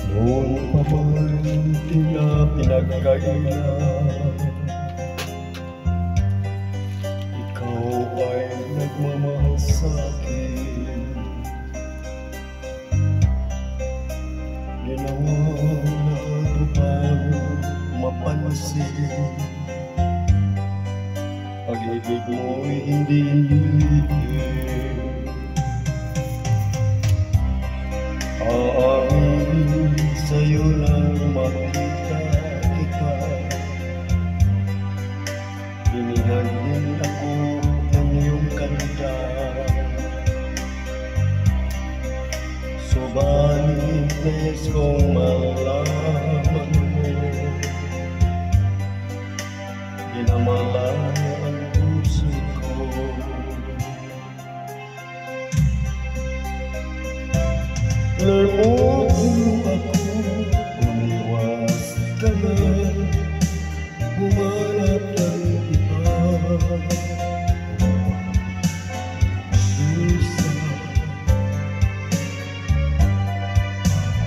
Noon pa man di na pinagkailan, ikaw ay nagmamahal sa'kin. Ginawa na ito pang mapansin, pag-ibig mo'y hindi lilim. Aamin sa'yo nang makita kita, binigyan din ako ng iyong kanta. Subalit nais kong malaman mo, ginamalan ang puso ko. Lamot mo ako, umiwas ka na, humanap ng iba. Isa,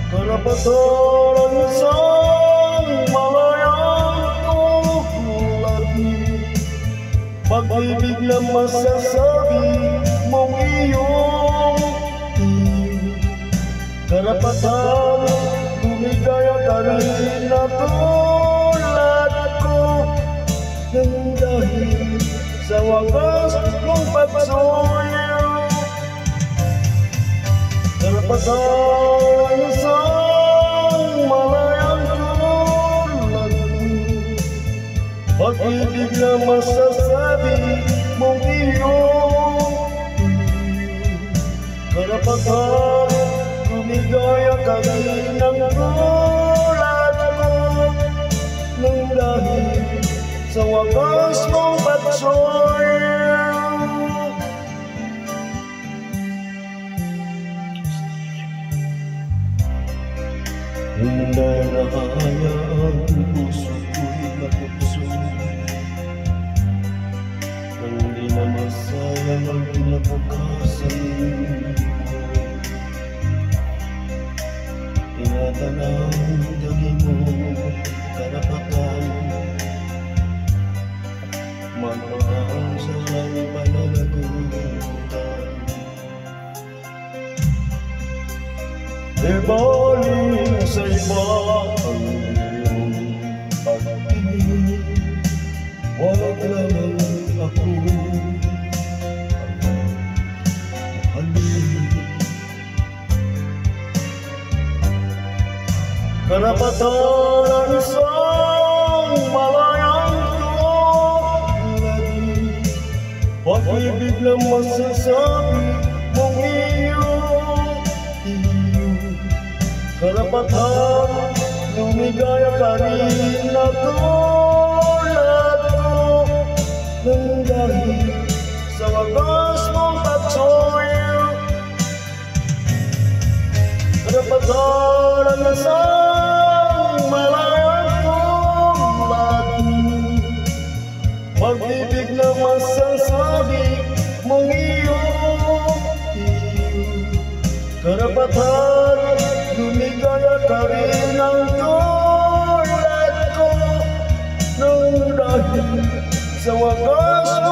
karapatan ang isang malayang tulad mo, pag-ibig na masasabi mong iyong karapatan, lumigaya ka rin na tulad ko, nang dahil sa wagas mong pagsuyo. Karapatan ang isang malayang tulad mo, pag-ibig na masasabi mong iyong karapatan, lumigaya ka rin ng tulad ko, nang dahil sa wagas mong pagsuyo. Hindi na hayaan puso ko'y matupso, nang di na masayang ang kinabukasan mo. Tinatanang daging mo karapatan, magpakaan sa langit pananagutan. Di baling sa iba ang iyong pag-ibig, wag lamang ako ang mahalin. Karapatan ang isang malayang tulad mo, pag-ibig na masasabi mong iyong karapatan, lumigaya ka rin na tulad ko, nang dahil sa wagas mong pagsuyo. Karapatan ang isang malayang tulad mo, pag-ibig na masasabi mong iyong karapatan, lumigaya ka rin ng tulad ko, nang dahil sa wagas mo